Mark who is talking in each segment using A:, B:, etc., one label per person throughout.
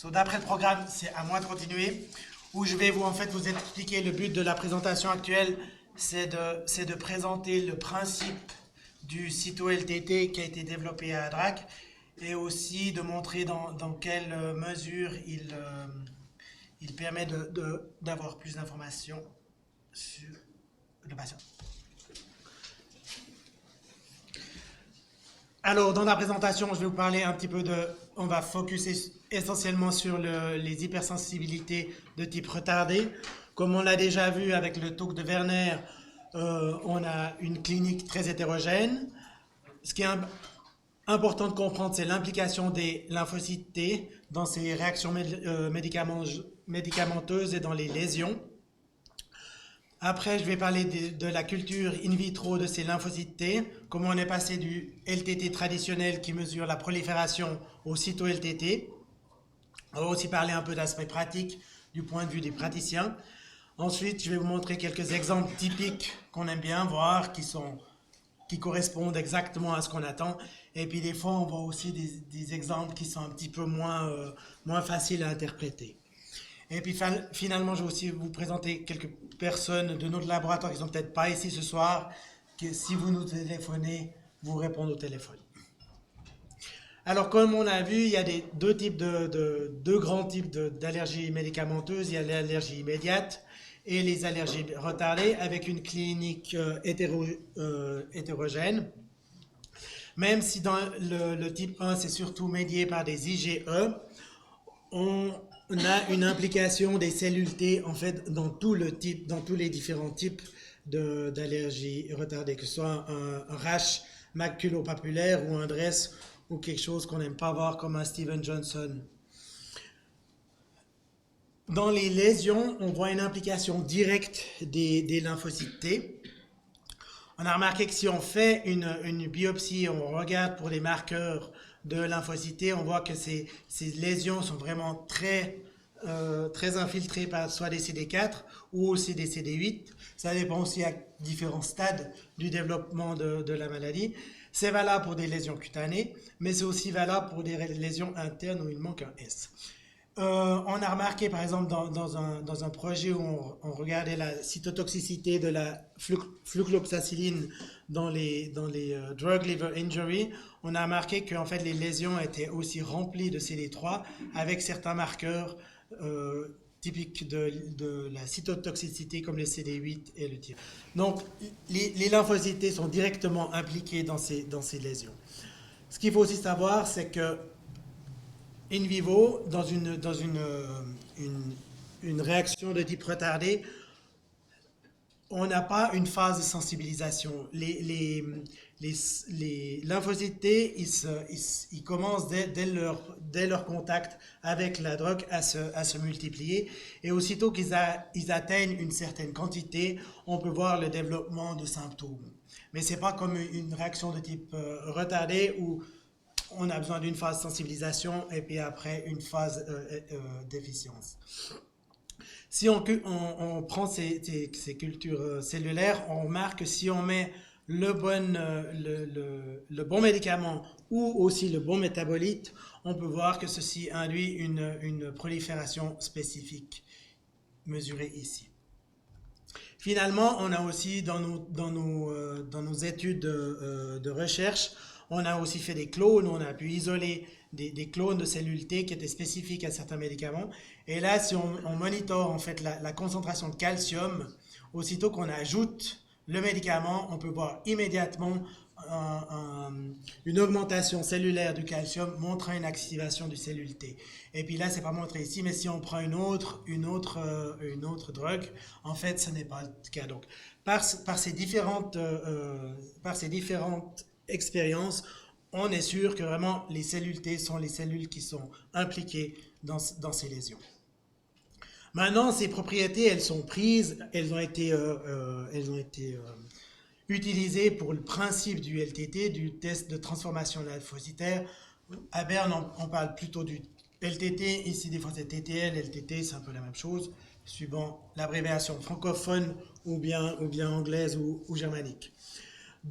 A: D'après le programme, c'est à moi de continuer, où je vais vous expliquer le but de la présentation actuelle, c'est de présenter le principe du site OLTT qui a été développé à Adrak et aussi de montrer dans quelle mesure il permet d'avoir plus d'informations sur le patient. Alors, dans la présentation, je vais vous parler un petit peu on va focuser essentiellement sur les hypersensibilités de type retardé. Comme on l'a déjà vu avec le talk de Werner, on a une clinique très hétérogène. Ce qui est important de comprendre, c'est l'implication des lymphocytes T dans ces réactions médicamenteuses et dans les lésions. Après, je vais parler de la culture in vitro de ces lymphocytes T, comment on est passé du LTT traditionnel qui mesure la prolifération au cyto-LTT. On va aussi parler un peu d'aspect pratique du point de vue des praticiens. Ensuite, je vais vous montrer quelques exemples typiques qu'on aime bien voir, qui correspondent exactement à ce qu'on attend. Et puis des fois, on voit aussi des exemples qui sont un petit peu moins faciles à interpréter. Et puis finalement, je vais aussi vous présenter quelques personnes de notre laboratoire qui sont peut-être pas ici ce soir, que si vous nous téléphonez, vous répondez au téléphone. Alors, comme on a vu, il y a deux grands types d'allergies médicamenteuses. Il y a l'allergie immédiate et les allergies retardées avec une clinique hétérogène. Même si dans le type 1, c'est surtout médié par des IgE, on a une implication des cellules T en fait dans tous les différents types d'allergies retardées, que ce soit un rash maculopapulaire ou un DRESS ou quelque chose qu'on n'aime pas voir comme un Steven Johnson. Dans les lésions, on voit une implication directe des lymphocytes T. On a remarqué que si on fait une biopsie, on regarde pour les marqueurs de lymphocytes T, on voit que ces lésions sont vraiment très infiltrées par soit des CD4 ou aussi des CD8. Ça dépend aussi à différents stades du développement de la maladie. C'est valable pour des lésions cutanées, mais c'est aussi valable pour des lésions internes où il manque un S. On a remarqué par exemple dans un projet où on regardait la cytotoxicité de la flucloxacilline dans les drug liver injury, on a remarqué que en fait, les lésions étaient aussi remplies de CD3 avec certains marqueurs typiques de la cytotoxicité comme les CD8 et le TIR. Donc les lymphocytes T sont directement impliqués dans ces lésions. Ce qu'il faut aussi savoir, c'est que in vivo, dans une réaction de type retardé, on n'a pas une phase de sensibilisation. Les lymphocytes T, ils commencent dès leur contact avec la drogue à se multiplier. Et aussitôt qu'ils atteignent une certaine quantité, on peut voir le développement de symptômes. Mais ce n'est pas comme une réaction de type retardé où on a besoin d'une phase de sensibilisation et puis après une phase d'efficience. Si on prend ces cultures cellulaires, on remarque que si on met le bon médicament ou aussi le bon métabolite, on peut voir que ceci induit une prolifération spécifique mesurée ici. Finalement, on a aussi dans nos études de recherche, on a aussi fait des clones, on a pu isoler des clones de cellules T qui étaient spécifiques à certains médicaments. Et là, si on monitore en fait la concentration de calcium, aussitôt qu'on ajoute le médicament, on peut voir immédiatement une augmentation cellulaire du calcium montrant une activation du cellule T. Et puis là, c'est pas montré ici, mais si on prend une autre drogue, en fait, ce n'est pas le cas. Donc, par ces différentes expériences, on est sûr que vraiment les cellules T sont les cellules qui sont impliquées dans ces lésions. Maintenant, ces propriétés, elles sont prises, elles ont été utilisées pour le principe du LTT, du test de transformation lymphocytaire. À Berne, on parle plutôt du LTT, ici des fois c'est TTL, LTT, c'est un peu la même chose, suivant l'abréviation francophone ou bien anglaise ou germanique.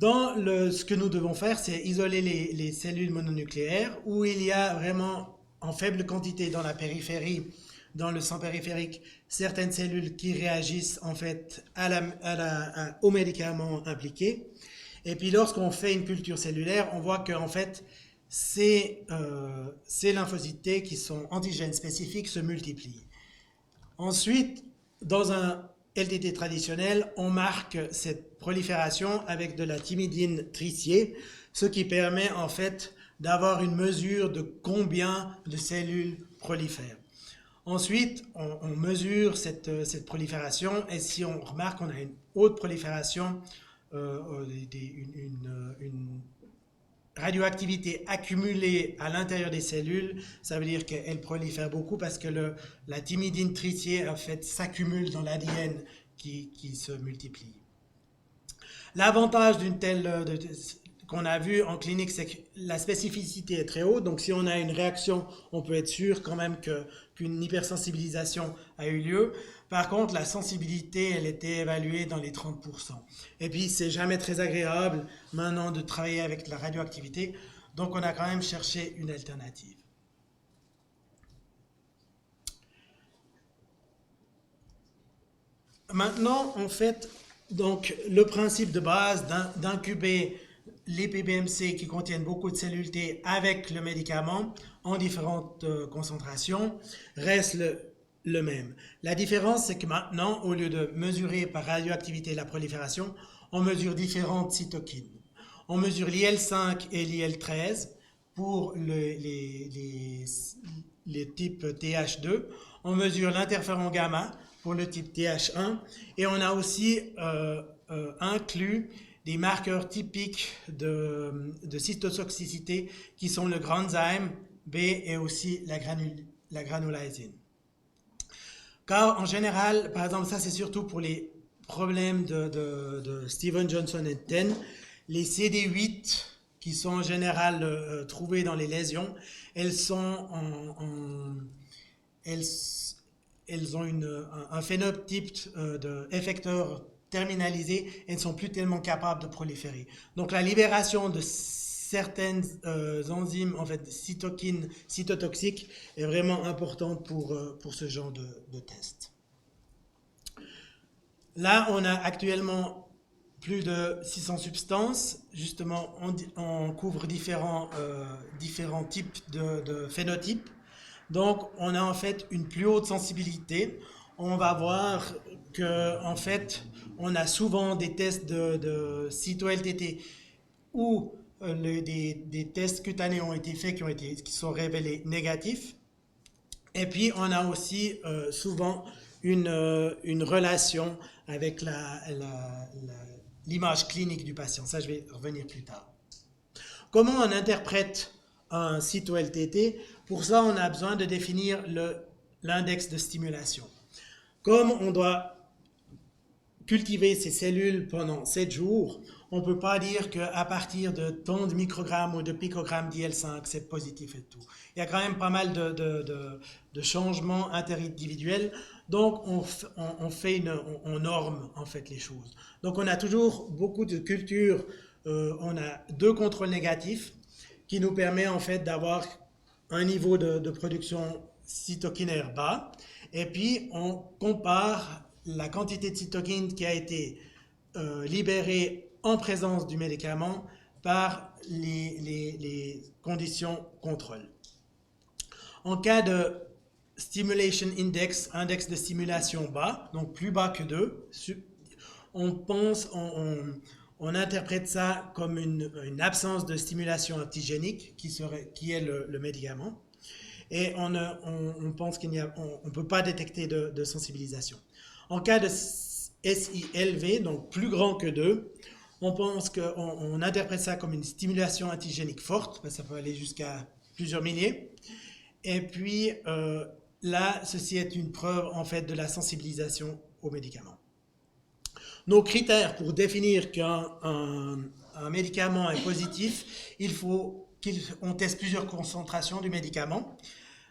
A: Ce que nous devons faire, c'est isoler les cellules mononucléaires où il y a vraiment en faible quantité dans la périphérie, dans le sang périphérique, certaines cellules qui réagissent en fait aux médicaments impliqués. Et puis lorsqu'on fait une culture cellulaire, on voit qu'en fait, ces lymphocytes T qui sont antigènes spécifiques se multiplient. Ensuite, dans un LTT traditionnel, on marque cette prolifération avec de la thymidine tritiée, ce qui permet en fait d'avoir une mesure de combien de cellules prolifèrent. Ensuite, on mesure cette prolifération et si on remarque qu'on a une haute prolifération, une radioactivité accumulée à l'intérieur des cellules, ça veut dire qu'elle prolifère beaucoup parce que la thymidine tritiée en fait s'accumule dans l'ADN qui se multiplie. L'avantage d'une telle qu'on a vu en clinique, c'est que la spécificité est très haute. Donc, si on a une réaction, on peut être sûr quand même qu'une hypersensibilisation a eu lieu. Par contre, la sensibilité, elle était évaluée dans les 30%. Et puis, c'est jamais très agréable maintenant de travailler avec la radioactivité. Donc, on a quand même cherché une alternative. Maintenant, en fait, donc, le principe de base d'incuber les PBMC qui contiennent beaucoup de cellules T avec le médicament en différentes concentrations reste le même. La différence, c'est que maintenant, au lieu de mesurer par radioactivité la prolifération, on mesure différentes cytokines. On mesure l'IL5 et l'IL13 pour les types TH2. On mesure l'interféron gamma pour le type TH1. Et on a aussi inclus des marqueurs typiques de cytotoxicité qui sont le granzyme B et aussi la granulysine. Car en général, par exemple, ça c'est surtout pour les problèmes de Steven Johnson et Ten, les CD8 qui sont en général trouvés dans les lésions, elles ont un phénotype d'effecteur terminalisé et ne sont plus tellement capables de proliférer. Donc la libération de certaines enzymes, en fait cytokines, cytotoxiques, est vraiment importante pour ce genre de test. Là, on a actuellement plus de 600 substances. Justement, on couvre différents types de phénotypes. Donc, on a en fait une plus haute sensibilité. On va voir que, en fait, on a souvent des tests de cyto-LTT où des tests cutanés ont été faits qui sont révélés négatifs. Et puis, on a aussi souvent une relation avec l'image clinique du patient. Ça, je vais revenir plus tard. Comment on interprète un cyto-LTT? Pour ça, on a besoin de définir l'index de stimulation. Comme on doit cultiver ces cellules pendant 7 jours, on ne peut pas dire qu'à partir de tant de microgrammes ou de picogrammes d'IL5, c'est positif et tout. Il y a quand même pas mal de changements interindividuels, donc on norme en fait les choses. Donc on a toujours beaucoup de cultures, on a 2 contrôles négatifs qui nous permet en fait d'avoir un niveau de production cytokinaire bas, et puis on compare la quantité de cytokine qui a été libérée en présence du médicament par les conditions contrôle. En cas de stimulation index, index de stimulation bas, donc plus bas que 2, on interprète ça comme une absence de stimulation antigénique qui est le médicament. Et on pense qu'on ne peut pas détecter de sensibilisation. En cas de SI élevé, donc plus grand que 2, on pense qu'on interprète ça comme une stimulation antigénique forte, parce que ça peut aller jusqu'à plusieurs milliers. Et puis là, ceci est une preuve en fait de la sensibilisation aux médicaments. Nos critères pour définir qu'un médicament est positif, il faut qu'on teste plusieurs concentrations du médicament.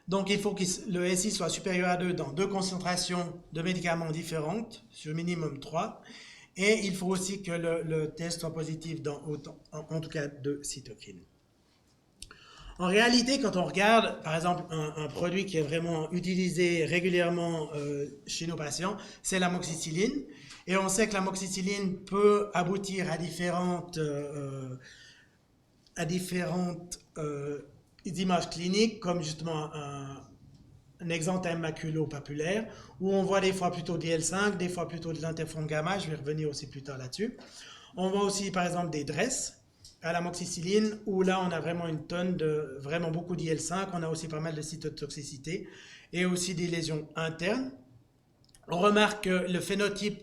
A: Donc, il faut que le SI soit supérieur à 2 dans 2 concentrations de médicaments différentes, sur minimum 3. Et il faut aussi que le test soit positif dans en tout cas 2 cytokines. En réalité, quand on regarde, par exemple, un produit qui est vraiment utilisé régulièrement chez nos patients, c'est l'amoxicilline. Et on sait que l'amoxicilline peut aboutir à différentes images cliniques, comme justement un exanthème maculo-papulaire, où on voit des fois plutôt d'IL5, des fois plutôt de l'interféron gamma, je vais revenir aussi plus tard là-dessus. On voit aussi par exemple des DRESS à l'amoxicilline, où là on a vraiment une tonne de, vraiment beaucoup d'IL5, on a aussi pas mal de cytotoxicité, et aussi des lésions internes. On remarque que le phénotype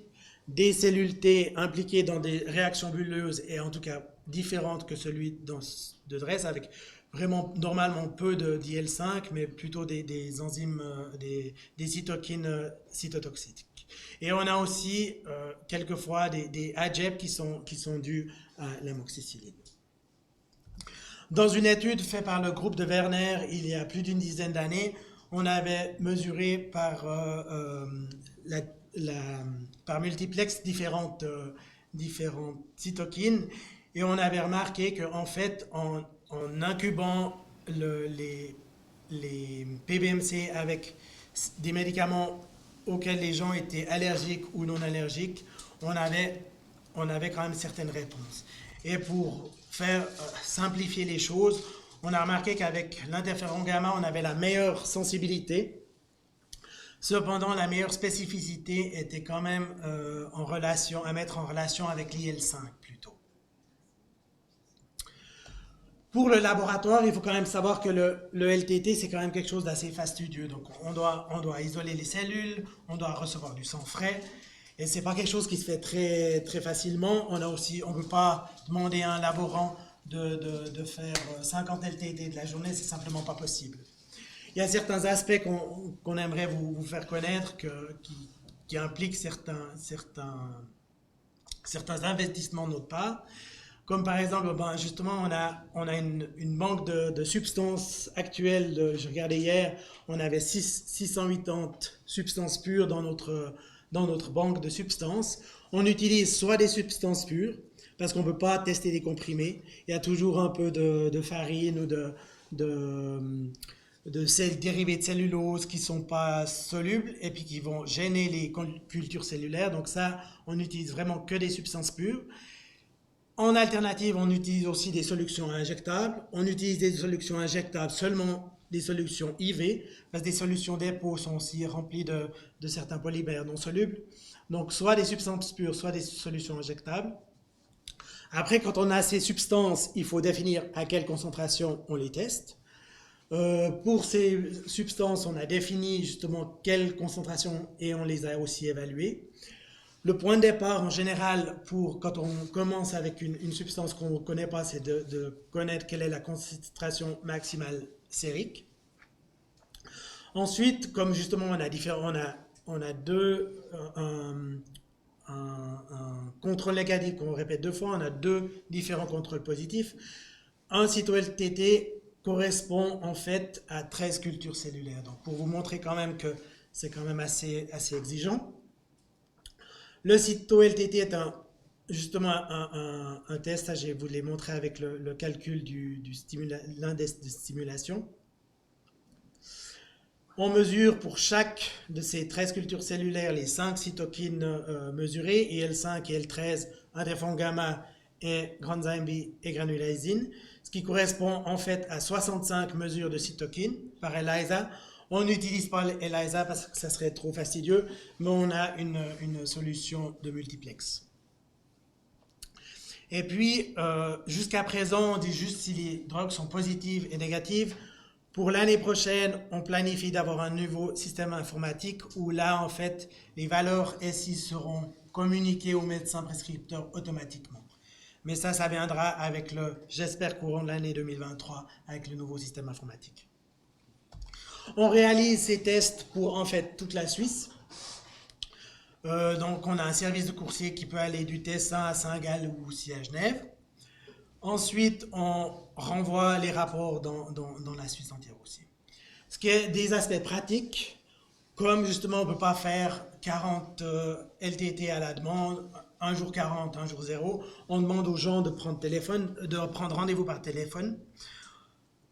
A: des cellules T impliquées dans des réactions bulleuses est en tout cas différente que celui de DRESS, avec vraiment normalement peu d'IL5, mais plutôt des enzymes, des cytokines cytotoxiques. Et on a aussi quelquefois des AGEP qui sont dus à l'amoxicilline. Dans une étude faite par le groupe de Werner il y a plus d'une dizaine d'années, on avait mesuré par multiplex différentes cytokines et on avait remarqué qu'en fait, en incubant les PBMC avec des médicaments auxquels les gens étaient allergiques ou non allergiques, on avait quand même certaines réponses. Et pour faire simplifier les choses, on a remarqué qu'avec l'interféron gamma, on avait la meilleure sensibilité. Cependant, la meilleure spécificité était quand même à mettre en relation avec l'IL5 plutôt. Pour le laboratoire, il faut quand même savoir que le LTT, c'est quand même quelque chose d'assez fastidieux. Donc, on doit isoler les cellules, on doit recevoir du sang frais. Et c'est pas quelque chose qui se fait très, très facilement. On ne peut pas demander à un laborant de faire 50 LTT de la journée, c'est simplement pas possible. Il y a certains aspects qu'on aimerait vous faire connaître qui impliquent certains investissements de notre part. Comme par exemple, justement, on a une banque de substances actuelles. Je regardais hier, on avait 680 substances pures dans notre banque de substances. On utilise soit des substances pures, parce qu'on ne peut pas tester des comprimés. Il y a toujours un peu de farine ou de dérivés de cellulose qui ne sont pas solubles et puis qui vont gêner les cultures cellulaires. Donc ça, on n'utilise vraiment que des substances pures. En alternative, on utilise aussi des solutions injectables. On utilise des solutions injectables seulement des solutions IV, parce que des solutions dépôt sont aussi remplies de certains polymères non solubles. Donc, soit des substances pures, soit des solutions injectables. Après, quand on a ces substances, il faut définir à quelle concentration on les teste. Pour ces substances, on a défini justement quelle concentration et on les a aussi évaluées. Le point de départ, en général, quand on commence avec une substance qu'on ne connaît pas, c'est de connaître quelle est la concentration maximale sérique. Ensuite, comme justement on a un contrôle négatif qu'on répète deux fois, on a deux différents contrôles positifs. Un cyto-LTT correspond en fait à 13 cultures cellulaires. Donc pour vous montrer quand même que c'est quand même assez exigeant. Le cyto-LTT est justement un test, je vous l'ai montré avec le calcul l'index de stimulation. On mesure pour chaque de ces 13 cultures cellulaires les 5 cytokines mesurées, IL5 et L13, interféron gamma et granzyme B et granulésine, ce qui correspond en fait à 65 mesures de cytokines par ELISA. On n'utilise pas l'ELISA parce que ça serait trop fastidieux, mais on a une solution de multiplex. Et puis, jusqu'à présent, on dit juste si les drogues sont positives et négatives. Pour l'année prochaine, on planifie d'avoir un nouveau système informatique où là, en fait, les valeurs SI seront communiquées aux médecins prescripteurs automatiquement. Mais ça viendra avec j'espère, courant de l'année 2023, avec le nouveau système informatique. On réalise ces tests pour, en fait, toute la Suisse. Donc, on a un service de coursier qui peut aller du Tessin à Saint-Gall ou aussi à Genève. Ensuite, on renvoie les rapports dans la Suisse entière aussi. Ce qui est des aspects pratiques, comme justement on ne peut pas faire 40 LTT à la demande, un jour 40, un jour 0, on demande aux gens de prendre rendez-vous par téléphone.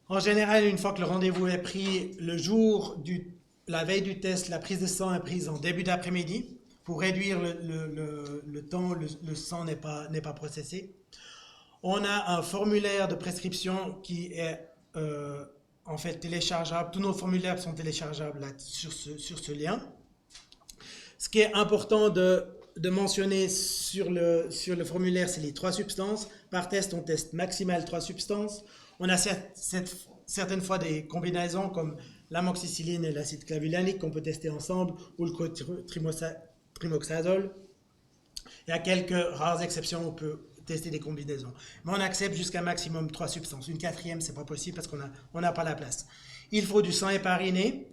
A: En général, une fois que le rendez-vous est pris, la veille du test, la prise de sang est prise en début d'après-midi pour réduire le temps où le sang n'est pas processé. On a un formulaire de prescription qui est en fait téléchargeable. Tous nos formulaires sont téléchargeables là, sur ce lien. Ce qui est important de mentionner sur le formulaire, c'est les 3 substances. Par test, on teste maximal 3 substances. On a certaines fois des combinaisons comme l'amoxicilline et l'acide clavulanique qu'on peut tester ensemble, ou le trimoxazole. Il y a quelques rares exceptions où on peut tester des combinaisons. Mais on accepte jusqu'à maximum 3 substances. Une 4e, c'est pas possible parce qu'on n'a pas la place. Il faut du sang hépariné.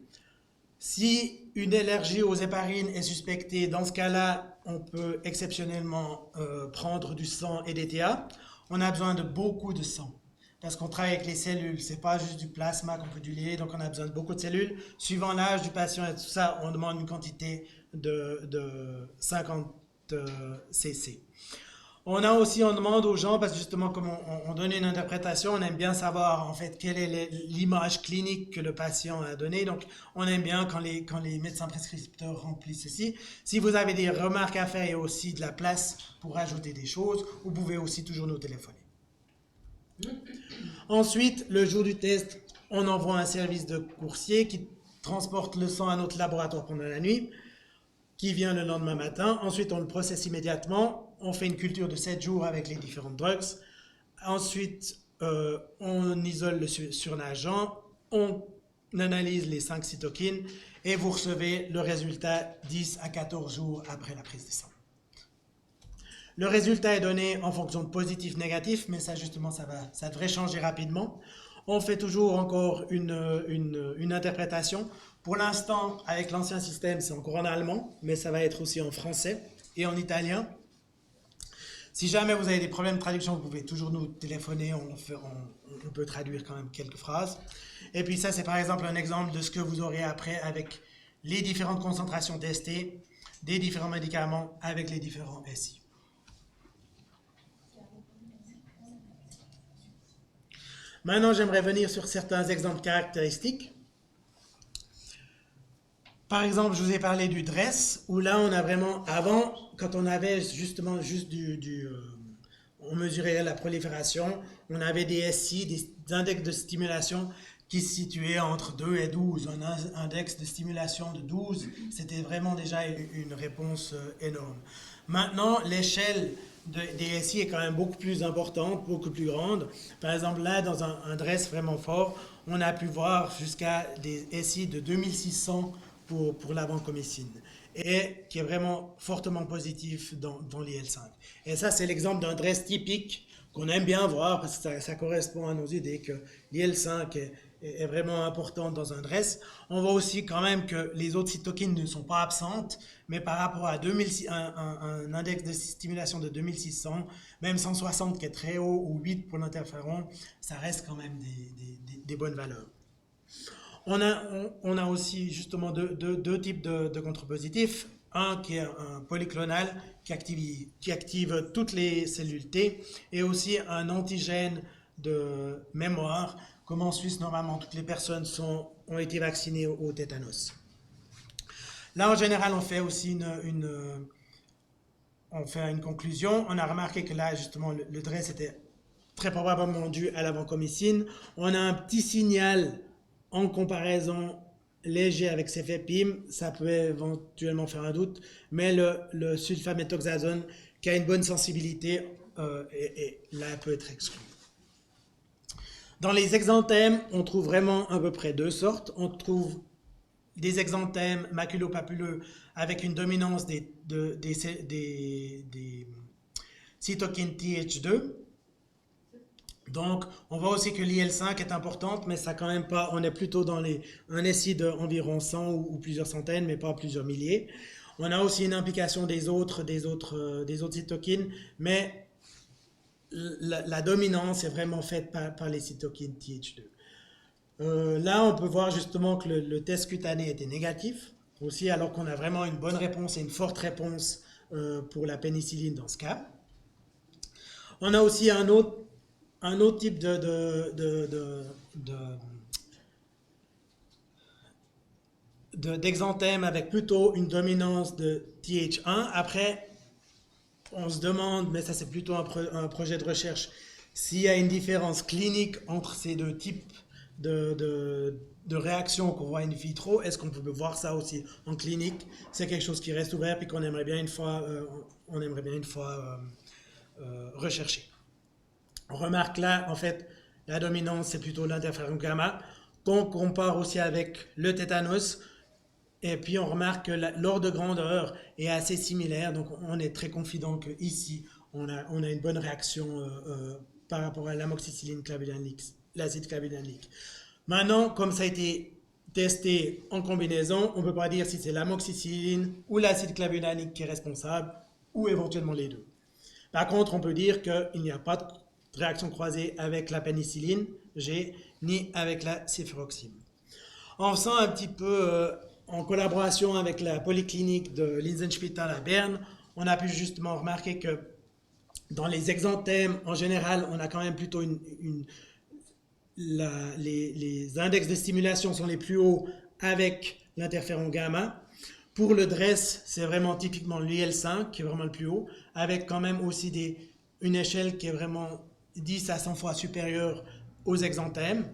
A: Si une allergie aux héparines est suspectée, dans ce cas-là, on peut exceptionnellement prendre du sang et des TA. On a besoin de beaucoup de sang parce qu'on travaille avec les cellules. C'est pas juste du plasma qu'on peut diluer, donc on a besoin de beaucoup de cellules. Suivant l'âge du patient et tout ça, on demande une quantité de 50 cc. On demande aux gens, parce que justement, comme on donne une interprétation, on aime bien savoir en fait quelle est l'image clinique que le patient a donnée. Donc, on aime bien quand les médecins prescripteurs remplissent ceci. Si vous avez des remarques à faire et aussi de la place pour ajouter des choses, vous pouvez aussi toujours nous téléphoner. Ensuite, le jour du test, on envoie un service de coursier qui transporte le sang à notre laboratoire pendant la nuit, qui vient le lendemain matin. Ensuite, on le processe immédiatement. On fait une culture de 7 jours avec les différentes drugs. Ensuite, on isole le surnageant. On analyse les 5 cytokines et vous recevez le résultat 10 à 14 jours après la prise de sang. Le résultat est donné en fonction de positif-négatif, mais ça justement, ça devrait changer rapidement. On fait toujours encore une interprétation. Pour l'instant, avec l'ancien système, c'est encore en allemand, mais ça va être aussi en français et en italien. Si jamais vous avez des problèmes de traduction, vous pouvez toujours nous téléphoner, on peut traduire quand même quelques phrases. Et puis ça, c'est par exemple un exemple de ce que vous aurez après avec les différentes concentrations testées, des différents médicaments avec les différents SI. Maintenant, j'aimerais venir sur certains exemples caractéristiques. Par exemple, je vous ai parlé du DRESS, où là, on a vraiment, avant, quand on avait justement juste on mesurait la prolifération, on avait des SI, des index de stimulation qui se situaient entre 2 et 12. Un index de stimulation de 12, c'était vraiment déjà une réponse énorme. Maintenant, l'échelle des SI est quand même beaucoup plus importante, beaucoup plus grande. Par exemple, là, dans un DRESS vraiment fort, on a pu voir jusqu'à des SI de 2600 pour la vancomycine, et qui est vraiment fortement positif dans l'IL-5. Et ça, c'est l'exemple d'un DRESS typique qu'on aime bien voir, parce que ça correspond à nos idées que l'IL-5 est vraiment important dans un DRESS. On voit aussi quand même que les autres cytokines ne sont pas absentes, mais par rapport à un index de stimulation de 2600, même 160 qui est très haut, ou 8 pour l'interféron, ça reste quand même des bonnes valeurs. On a aussi justement deux types de contre-positifs. Un qui est un polyclonal qui active toutes les cellules T, et aussi un antigène de mémoire, comme en Suisse normalement toutes les personnes ont été vaccinées au tétanos. Là en général on fait aussi on fait une conclusion. On a remarqué que là justement le DRESS était très probablement dû à la vancomycine. On a un petit signal en comparaison léger avec cefepime, ça peut éventuellement faire un doute, mais le sulfaméthoxazone qui a une bonne sensibilité, et là peut être exclu. Dans les exanthèmes, on trouve vraiment à peu près 2 sortes. On trouve des exanthèmes maculopapuleux avec une dominance des cytokines Th2. Donc, on voit aussi que l'IL-5 est importante, mais ça quand même pas, on est plutôt dans un SI d'environ 100 ou plusieurs centaines, mais pas plusieurs milliers. On a aussi une implication des autres cytokines, mais la dominance est vraiment faite par les cytokines Th2. Là, on peut voir justement que le test cutané était négatif, aussi, alors qu'on a vraiment une bonne réponse et une forte réponse pour la pénicilline dans ce cas. On a aussi un autre un autre type d'exanthème avec plutôt une dominance de TH1. Après, on se demande, mais ça c'est plutôt un projet de recherche, s'il y a une différence clinique entre ces deux types de réactions qu'on voit in vitro. Est-ce qu'on peut voir ça aussi en clinique? C'est quelque chose qui reste ouvert et qu'on aimerait bien une fois, rechercher. On remarque là, en fait, la dominance, c'est plutôt l'interféron gamma, qu'on compare aussi avec le tétanos. Et puis on remarque que l'ordre de grandeur est assez similaire, donc on est très confident qu'ici, on a une bonne réaction par rapport à l'amoxicilline clavulanique, l'acide clavulanique. Maintenant, comme ça a été testé en combinaison, on ne peut pas dire si c'est l'amoxicilline ou l'acide clavulanique qui est responsable, ou éventuellement les deux. Par contre, on peut dire qu'il n'y a pas de réaction croisée avec la pénicilline G, ni avec la céfuroxime. En faisant un petit peu en collaboration avec la polyclinique de Linsenspital à Berne, on a pu justement remarquer que dans les exanthèmes, en général, on a quand même plutôt les index de stimulation sont les plus hauts avec l'interféron gamma. Pour le DRESS, c'est vraiment typiquement l'IL5 qui est vraiment le plus haut, avec quand même aussi une échelle qui est vraiment 10 à 100 fois supérieure aux exanthèmes.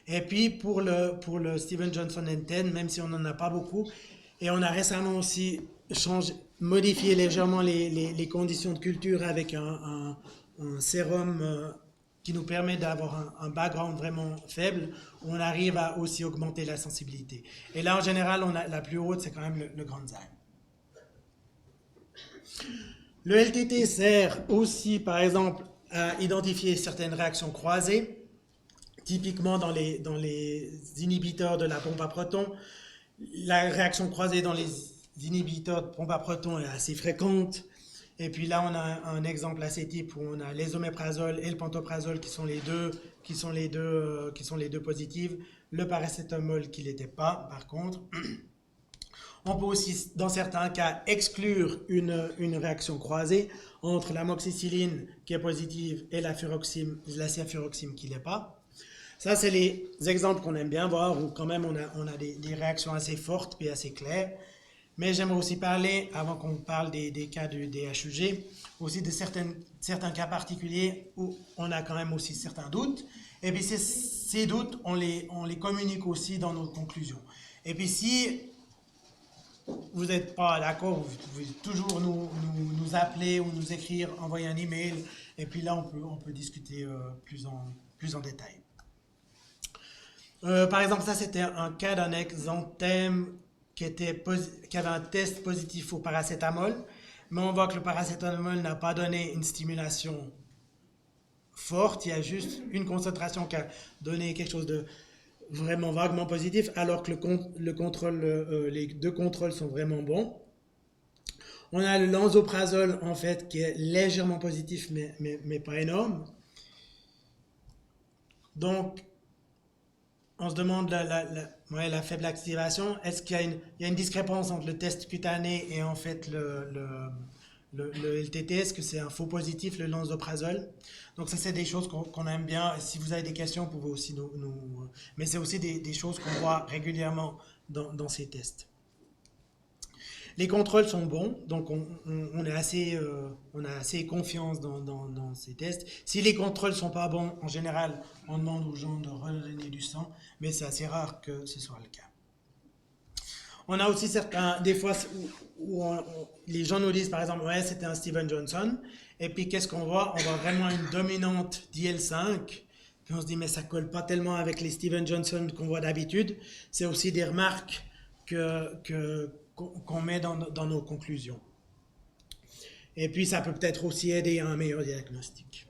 A: Et puis pour le Steven Johnson N10, même si on n'en a pas beaucoup, et on a récemment aussi modifié légèrement les conditions de culture avec un sérum qui nous permet d'avoir un background vraiment faible, où on arrive à aussi augmenter la sensibilité. Et là, en général, la plus haute, c'est quand même le Grand Zyme. Le LTT sert aussi, par exemple, à identifier certaines réactions croisées, typiquement dans les inhibiteurs de la pompe à protons. La réaction croisée dans les inhibiteurs de pompe à protons est assez fréquente. Et puis là, on a un exemple assez type où on a l'esoméprazole et le pantoprazole qui sont les deux positives. Le paracétamol qui l'était pas, par contre. On peut aussi, dans certains cas, exclure une réaction croisée entre l'amoxicilline qui est positive et la céfuroxime qui l'est pas. Ça, c'est les exemples qu'on aime bien voir où quand même on a des réactions assez fortes et assez claires. Mais j'aimerais aussi parler, avant qu'on parle des cas du DHUG, aussi de certains cas particuliers où on a quand même aussi certains doutes. Et puis ces doutes, on les communique aussi dans nos conclusions. Et puis si vous n'êtes pas d'accord, vous pouvez toujours nous appeler ou nous écrire, envoyer un email. Et puis là, on peut discuter plus en détail. Par exemple, ça c'était un cas d'un exanthème qui avait un test positif au paracétamol, mais on voit que le paracétamol n'a pas donné une stimulation forte, il y a juste une concentration qui a donné quelque chose de vraiment vaguement positif, alors que les deux contrôles sont vraiment bons. On a le lansoprazole en fait qui est légèrement positif, mais pas énorme. Donc, on se demande la faible activation. Est-ce qu'il y a une discrépance entre le test cutané et en fait le LTT? Est-ce que c'est un faux positif, le lansoprazole? Donc ça, c'est des choses qu'on aime bien. Si vous avez des questions, vous pouvez aussi mais c'est aussi des choses qu'on voit régulièrement dans ces tests. Les contrôles sont bons, donc on a assez confiance dans ces tests. Si les contrôles sont pas bons, en général, on demande aux gens de redonner du sang, mais c'est assez rare que ce soit le cas. On a aussi des fois où les gens nous disent par exemple, ouais, c'était un Steven Johnson, et puis qu'est-ce qu'on voit? On voit vraiment une dominante d'IL5, puis on se dit, mais ça colle pas tellement avec les Steven Johnson qu'on voit d'habitude. C'est aussi des remarques qu'on met dans nos conclusions. Et puis ça peut peut-être aussi aider à un meilleur diagnostic.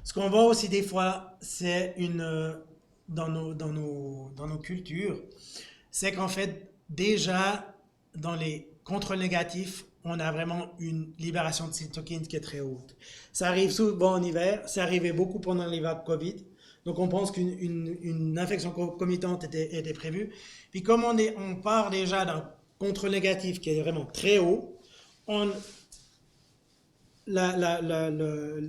A: Ce qu'on voit aussi des fois, c'est dans nos cultures, c'est qu'en fait, déjà, dans les contrôles négatifs, on a vraiment une libération de cytokines qui est très haute. Ça arrive souvent en hiver, ça arrivait beaucoup pendant les vagues Covid, donc on pense qu'une infection concomitante était prévue. Puis comme on part déjà d'un contrôle négatif qui est vraiment très haut,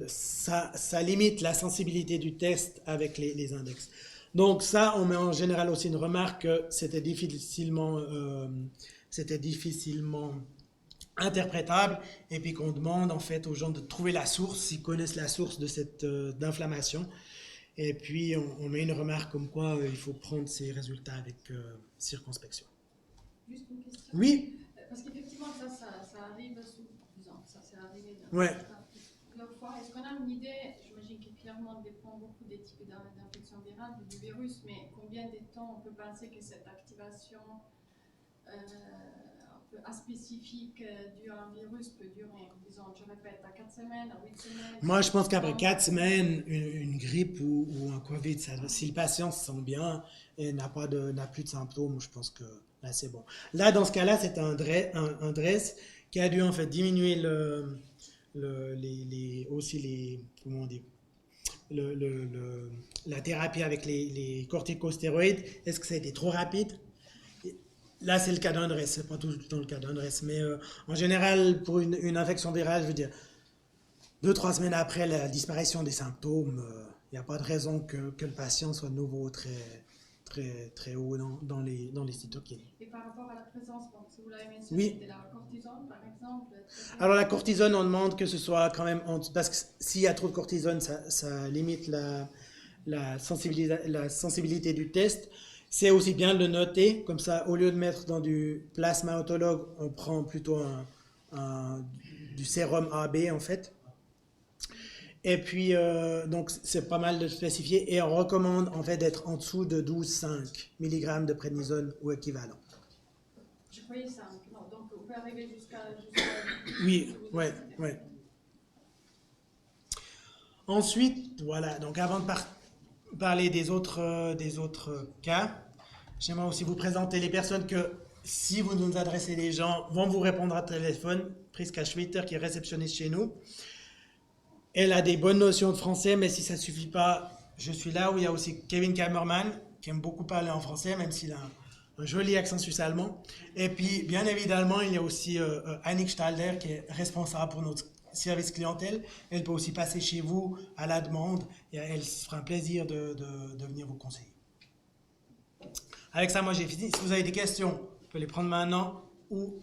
A: ça limite la sensibilité du test avec les index. Donc ça, on met en général aussi une remarque que c'était difficilement interprétable, et puis qu'on demande en fait aux gens de trouver la source, s'ils connaissent la source de cette d'inflammation. Et puis on met une remarque comme quoi il faut prendre ces résultats avec circonspection.
B: Juste une question.
A: Oui.
B: Parce qu'effectivement, ça arrive souvent. Ça s'est arrivé
A: Ouais.
B: plusieurs fois. Est-ce qu'on a une idée, j'imagine que clairement dépend beaucoup des types d'infections virales du virus, mais combien de temps on peut penser que cette activation un peu aspécifique due à un virus peut durer, disons, je répète, à 4 semaines, à 8 semaines?
A: Moi, je pense qu'après 4 semaines, une grippe ou un Covid, si le patient se sent bien et n'a plus de symptômes, je pense que là, c'est bon. Là, dans ce cas-là, c'est un DRESS qui a dû en fait diminuer comment on dit, la thérapie avec les corticostéroïdes. Est-ce que ça a été trop rapide? Là, c'est le cas d'un DRESS, c'est pas tout le temps le cas d'un DRESS, mais en général, pour une infection virale, je veux dire, 2-3 semaines après la disparition des symptômes, il n'y a pas de raison que le patient soit de nouveau très haut dans les cytokines.
B: Et par rapport à la présence, donc, si vous l'avez mentionné,
A: Oui.
B: de la cortisone, par exemple?
A: Alors la cortisone, on demande que ce soit quand même, parce que s'il y a trop de cortisone, ça limite la sensibilité du test. C'est aussi bien de le noter, comme ça, au lieu de mettre dans du plasma autologue, on prend plutôt du sérum AB en fait. Et puis, donc, c'est pas mal de spécifier. Et on recommande en fait d'être en dessous de 12,5 mg de prénisone ou équivalent.
B: Je croyais 5. Non, donc on peut arriver jusqu'à
A: oui, ouais. Ensuite, voilà. Donc, avant de parler des autres cas, j'aimerais aussi vous présenter les personnes que, si vous nous adressez, les gens vont vous répondre à téléphone. Priska Schwitter, qui est réceptionniste chez nous. Elle a des bonnes notions de français, mais si ça ne suffit pas, je suis là. Où il y a aussi Kevin Kammerman, qui aime beaucoup parler en français, même s'il a un joli accent suisse-allemand. Et puis, bien évidemment, il y a aussi Annick Stalder, qui est responsable pour notre service clientèle. Elle peut aussi passer chez vous à la demande, et elle se fera un plaisir de venir vous conseiller. Avec ça, moi, j'ai fini. Si vous avez des questions, vous pouvez les prendre maintenant ou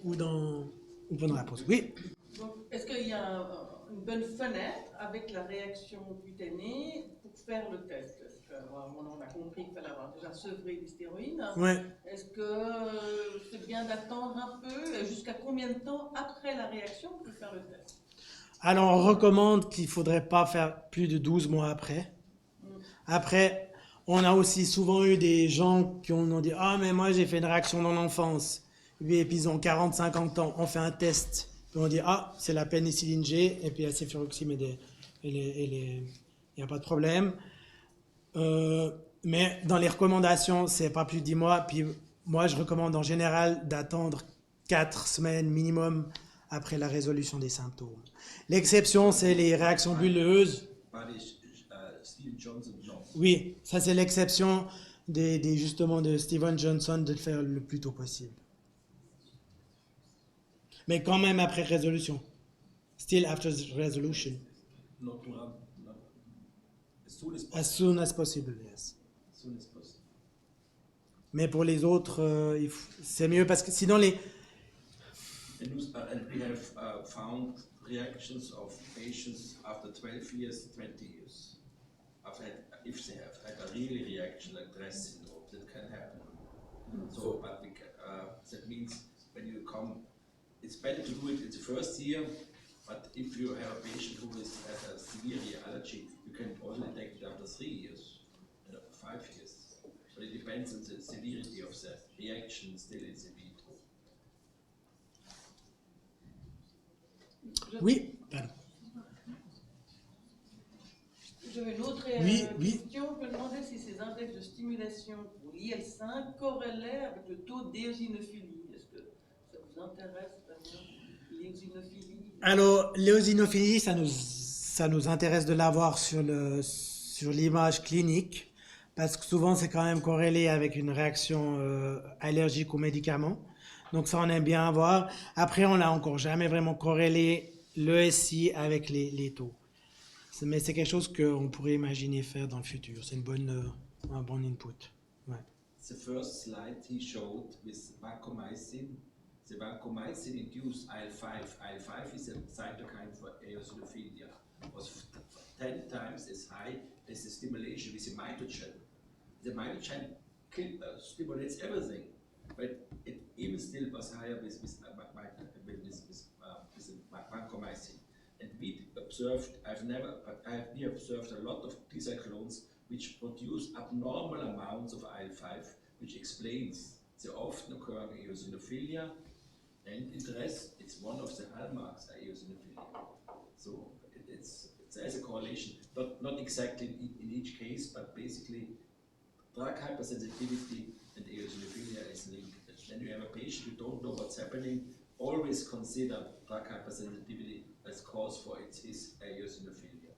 A: pendant la pause. Oui.
C: Donc, est-ce qu'il y a une bonne fenêtre avec la réaction cutanée pour faire le test? On a compris qu'il fallait avoir déjà sevré des stéroïdes.
A: Ouais.
C: Est-ce que c'est bien d'attendre un peu? Jusqu'à combien de temps après la réaction on peut faire le test?
A: Alors, on recommande qu'il ne faudrait pas faire plus de 12 mois après. Après, on a aussi souvent eu des gens qui ont dit « Ah, mais moi, j'ai fait une réaction dans l'enfance. » Et puis, ils ont 40-50 ans. On fait un test. Puis on dit « Ah, c'est la pénicilline G. » Et puis, la céfuroxime, il n'y a pas de problème. Mais dans les recommandations, c'est pas plus de 10 mois. Puis, moi, je recommande en général d'attendre 4 semaines minimum après la résolution des symptômes. L'exception, c'est les réactions bulleuses. Oui, ça c'est l'exception justement de Steven Johnson de le faire le plus tôt possible. Mais quand même après résolution. Still after resolution. As soon as possible, yes. Mais pour les autres, c'est mieux parce que sinon les...
D: And we have found reactions of patients after 12 years, 20 years. If they have had a real reaction like DRESS syndrome, that can happen. So, but that means when you come, it's better to do it in the first year. But if you have a patient who has a severe allergy, you can also detect it after 3 years, 5 years. So it depends on the severity of the reaction still in the vitro.
A: Oui, pardon.
C: J'avais une autre question. Je me demandais si ces index de stimulation pour l'IL5 corrélaient avec le taux d'éosinophilie. Est-ce que ça vous intéresse, l'éosinophilie?
A: Alors, l'éosinophilie, ça nous intéresse de l'avoir sur l'image clinique, parce que souvent, c'est quand même corrélé avec une réaction allergique aux médicaments. Donc ça, on aime bien avoir. Après, on l'a encore jamais vraiment corrélé l'ESI avec les taux. Mais c'est quelque chose qu'on pourrait imaginer faire dans le futur. C'est un bon input. Ouais.
D: The first slide he showed with vancomycin. The vancomycin induced IL-5. IL-5 is a cytokine for eosinophilia. Was 10 times as high as the stimulation with the mitogen. The mitogen stimulates everything, but it even still was higher with vancomycin. And we observed, I have never observed a lot of T-cell clones which produce abnormal amounts of IL-5, which explains the often occurring eosinophilia, and in the rest, it's one of the hallmarks of eosinophilia. So there's a correlation, not exactly in each case, but basically drug hypersensitivity and eosinophilia is linked. When you have a patient who don't know what's happening, always consider drug hypersensitivity as cause for its eosinophilia.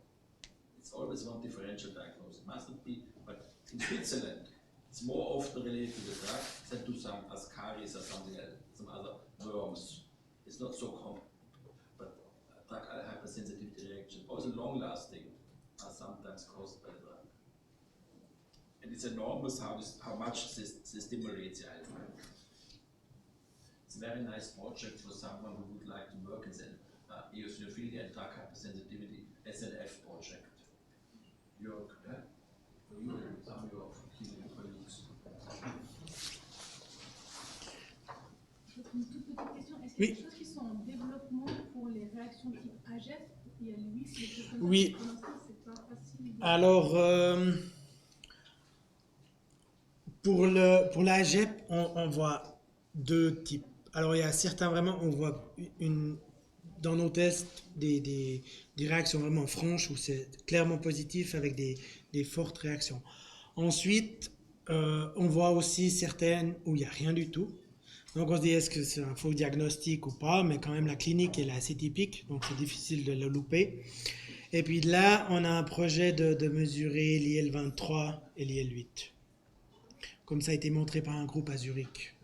D: It's always one differential diagnosis. It mustn't be, but in Switzerland, it's more often related to the drug than to some ascaris or something else, some other worms. It's not so common. But drug hypersensitivity reaction, also long-lasting, are sometimes caused by the drug. And it's enormous how much this stimulates the IL-5. It's a very nice project for someone who would like to work in eosinophilia and drug hypersensitivity, SNF project. Jörg, for you and some of your colleagues.
B: Une toute petite question. Est-ce qu'il y a
A: Oui.
B: des choses qui sont en développement pour les réactions type AGEP? Il y a l'UIS, des choses comme ça.
A: Oui.
B: Pour l'instant, c'est pas facile.
A: Alors, pour la GEP, on voit deux types. Alors, il y a certains vraiment, on voit dans nos tests des réactions vraiment franches où c'est clairement positif avec des fortes réactions. Ensuite, on voit aussi certaines où il n'y a rien du tout. Donc on se dit est-ce que c'est un faux diagnostic ou pas, mais quand même la clinique elle est assez typique, donc c'est difficile de le louper. Et puis là, on a un projet de mesurer l'IL-23 et l'IL-8. Comme ça a été montré par un groupe à Zurich.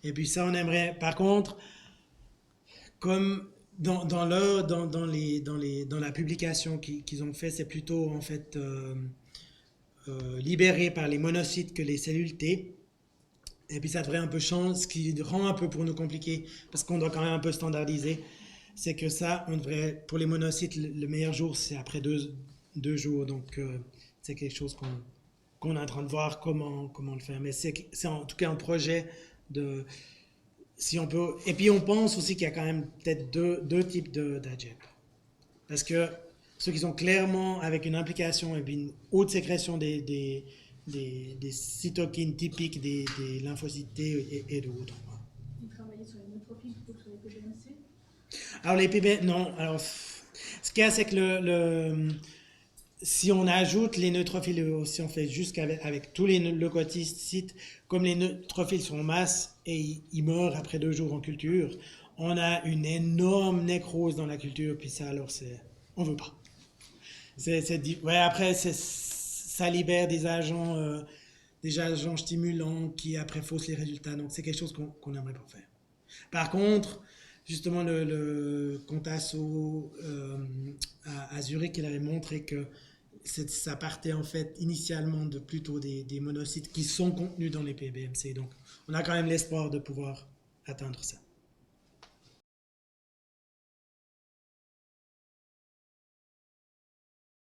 A: Et puis ça, on aimerait, par contre, comme dans la publication qu'ils ont fait, c'est plutôt en fait libéré par les monocytes que les cellules T. Et puis ça devrait un peu changer, ce qui rend un peu pour nous compliqué, parce qu'on doit quand même un peu standardiser, c'est que ça, on devrait, pour les monocytes, le meilleur jour, c'est après deux jours. Donc c'est quelque chose qu'on est en train de voir comment le faire. Mais c'est en tout cas un projet de... Si on peut, et puis on pense aussi qu'il y a quand même peut-être deux types d'AGEP. Parce que ceux qui sont clairement avec une implication et puis une haute sécrétion des cytokines typiques des lymphocytes T et d'autres.
B: Vous travaillez sur les neutrophiles plutôt que sur les PBMC?
A: Alors les PBMC, non. Alors, ce qu'il y a, c'est que si on ajoute les neutrophiles, si on fait juste avec tous les leucocytes, comme les neutrophiles sont en masse et ils meurent après 2 jours en culture, on a une énorme nécrose dans la culture, puis ça, alors on veut pas. Ouais, après, ça libère des agents stimulants qui après faussent les résultats, donc c'est quelque chose qu'on n'aimerait pas faire. Par contre, justement, le Contasso à Zurich, il avait montré que ça partait en fait initialement de plutôt des monocytes qui sont contenus dans les PBMC. Donc, on a quand même l'espoir de pouvoir atteindre ça.